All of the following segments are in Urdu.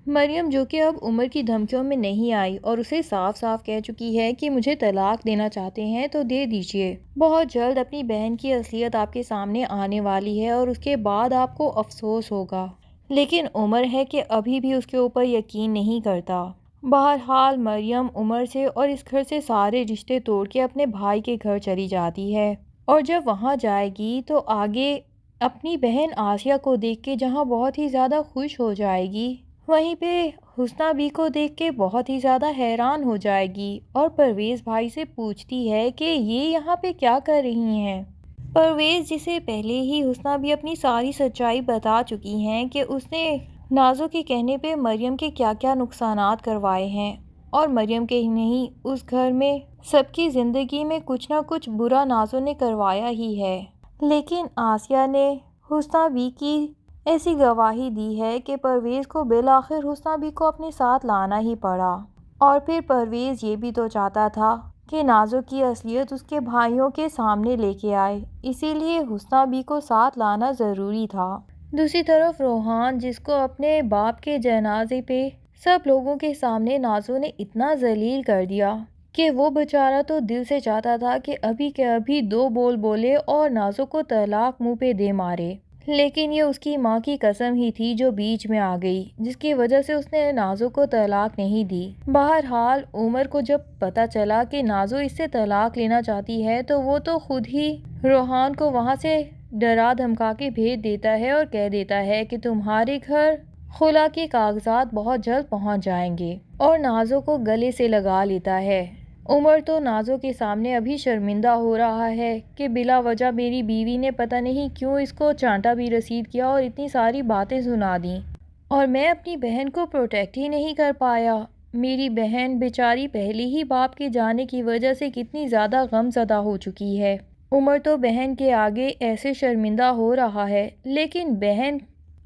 مریم جو کہ اب عمر کی دھمکیوں میں نہیں آئی اور اسے صاف صاف کہہ چکی ہے کہ مجھے طلاق دینا چاہتے ہیں تو دے دیجیے۔ بہت جلد اپنی بہن کی اصلیت آپ کے سامنے آنے والی ہے اور اس کے بعد آپ کو افسوس ہوگا، لیکن عمر ہے کہ ابھی بھی اس کے اوپر یقین نہیں کرتا۔ بہرحال مریم عمر سے اور اس گھر سے سارے رشتے توڑ کے اپنے بھائی کے گھر چلی جاتی ہے، اور جب وہاں جائے گی تو آگے اپنی بہن آسیہ کو دیکھ کے جہاں بہت ہی زیادہ خوش ہو جائے گی، وہیں پہ حسنہ بی کو دیکھ کے بہت ہی زیادہ حیران ہو جائے گی اور پرویز بھائی سے پوچھتی ہے کہ یہ یہاں پہ کیا کر رہی ہیں۔ پرویز جسے پہلے ہی حسنہ بی اپنی ساری سچائی بتا چکی ہیں کہ اس نے نازو کے کہنے پہ مریم کے کیا کیا نقصانات کروائے ہیں، اور مریم کے ہی نہیں اس گھر میں سب کی زندگی میں کچھ نہ کچھ برا نازو نے کروایا ہی ہے، لیکن آسیہ نے حسنہ بی کی ایسی گواہی دی ہے کہ پرویز کو بالآخر حسنہ بی کو اپنے ساتھ لانا ہی پڑا۔ اور پھر پرویز یہ بھی تو چاہتا تھا کہ نازو کی اصلیت اس کے بھائیوں کے سامنے لے کے آئے، اسی لیے حسنہ بی کو ساتھ لانا ضروری تھا۔ دوسری طرف روحان، جس کو اپنے باپ کے جنازے پہ سب لوگوں کے سامنے نازو نے اتنا ذلیل کر دیا کہ وہ بیچارہ تو دل سے چاہتا تھا کہ ابھی کے ابھی دو بول بولے اور نازو کو طلاق منہ پہ دے مارے، لیکن یہ اس کی ماں کی قسم ہی تھی جو بیچ میں آ گئی، جس کی وجہ سے اس نے نازو کو طلاق نہیں دی۔ بہرحال عمر کو جب پتا چلا کہ نازو اس سے طلاق لینا چاہتی ہے تو وہ تو خود ہی روحان کو وہاں سے ڈرا دھمکا کے بھیج دیتا ہے اور کہہ دیتا ہے کہ تمہارے گھر خلا کے کاغذات بہت جلد پہنچ جائیں گے، اور نازو کو گلے سے لگا لیتا ہے۔ عمر تو نازو کے سامنے ابھی شرمندہ ہو رہا ہے کہ بلا وجہ میری بیوی نے پتہ نہیں کیوں اس کو چانٹا بھی رسید کیا اور اتنی ساری باتیں سنا دیں، اور میں اپنی بہن کو پروٹیکٹ ہی نہیں کر پایا۔ میری بہن بیچاری پہلے ہی باپ کے جانے کی وجہ سے کتنی زیادہ غم زدہ ہو چکی ہے۔ عمر تو بہن کے آگے ایسے شرمندہ ہو رہا ہے، لیکن بہن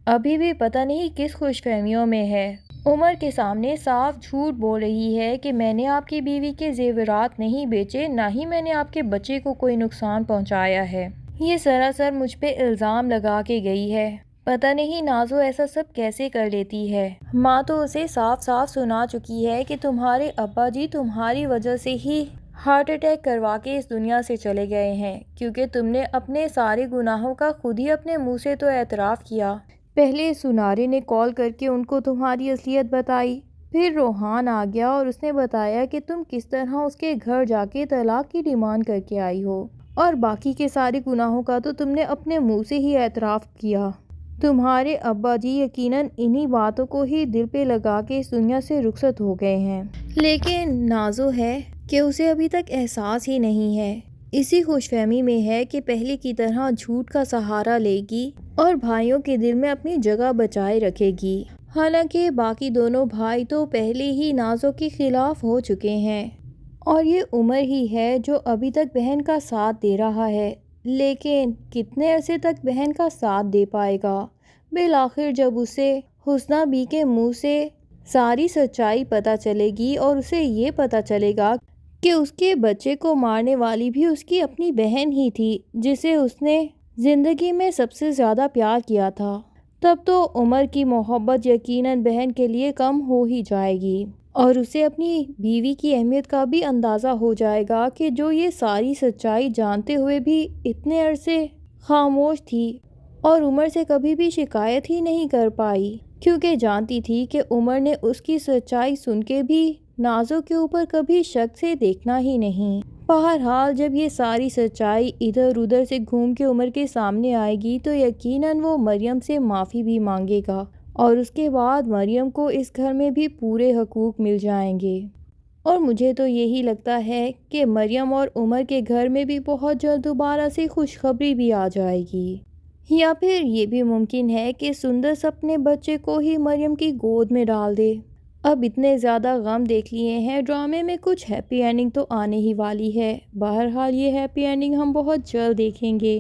ابھی بھی پتہ نہیں کس خوش فہمیوں میں ہے۔ عمر کے سامنے صاف جھوٹ بول رہی ہے کہ میں نے آپ کی بیوی کے زیورات نہیں بیچے، نہ ہی میں نے آپ کے بچے کو کوئی نقصان پہنچایا ہے۔ یہ سراسر مجھ پہ الزام لگا کے گئی ہے۔ پتہ نہیں نازو ایسا سب کیسے کر لیتی ہے۔ ماں تو اسے صاف صاف سنا چکی ہے کہ تمہارے ابا جی تمہاری وجہ سے ہی ہارٹ اٹیک کروا کے اس دنیا سے چلے گئے ہیں، کیونکہ تم نے اپنے سارے گناہوں کا خود ہی اپنے منہ سے تو اعتراف کیا۔ پہلے سنارے نے کال کر کے ان کو تمہاری اصلیت بتائی، پھر روحان آ گیا اور اس نے بتایا کہ تم کس طرح اس کے گھر جا کے طلاق کی ڈیمانڈ کر کے آئی ہو، اور باقی کے سارے گناہوں کا تو تم نے اپنے منہ سے ہی اعتراف کیا۔ تمہارے ابا جی یقیناً انہی باتوں کو ہی دل پہ لگا کے اس دنیا سے رخصت ہو گئے ہیں، لیکن نازو ہے کہ اسے ابھی تک احساس ہی نہیں ہے، اسی خوش فہمی میں ہے کہ پہلے کی طرح جھوٹ کا سہارا لے گی اور بھائیوں کے دل میں اپنی جگہ بچائے رکھے گی۔ حالانکہ باقی دونوں بھائی تو پہلے ہی نازو کے خلاف ہو چکے ہیں، اور یہ عمر ہی ہے جو ابھی تک بہن کا ساتھ دے رہا ہے، لیکن کتنے عرصے تک بہن کا ساتھ دے پائے گا؟ بالآخر جب اسے حسنہ بی کے منہ سے ساری سچائی پتہ چلے گی اور اسے یہ پتہ چلے گا کہ اس کے بچے کو مارنے والی بھی اس کی اپنی بہن ہی تھی جسے اس نے زندگی میں سب سے زیادہ پیار کیا تھا، تب تو عمر کی محبت یقیناً بہن کے لیے کم ہو ہی جائے گی، اور اسے اپنی بیوی کی اہمیت کا بھی اندازہ ہو جائے گا کہ جو یہ ساری سچائی جانتے ہوئے بھی اتنے عرصے خاموش تھی اور عمر سے کبھی بھی شکایت ہی نہیں کر پائی، کیونکہ جانتی تھی کہ عمر نے اس کی سچائی سن کے بھی نازو کے اوپر کبھی شک سے دیکھنا ہی نہیں۔ بہرحال جب یہ ساری سچائی ادھر ادھر سے گھوم کے عمر کے سامنے آئے گی تو یقیناً وہ مریم سے معافی بھی مانگے گا، اور اس کے بعد مریم کو اس گھر میں بھی پورے حقوق مل جائیں گے، اور مجھے تو یہی لگتا ہے کہ مریم اور عمر کے گھر میں بھی بہت جلد دوبارہ سے خوشخبری بھی آ جائے گی، یا پھر یہ بھی ممکن ہے کہ سندر اپنے بچے کو ہی مریم کی گود میں ڈال دے۔ اب اتنے زیادہ غم دیکھ لیے ہیں ڈرامے میں، کچھ ہیپی اینڈنگ تو آنے ہی والی ہے۔ بہرحال یہ ہیپی اینڈنگ ہم بہت جلد دیکھیں گے۔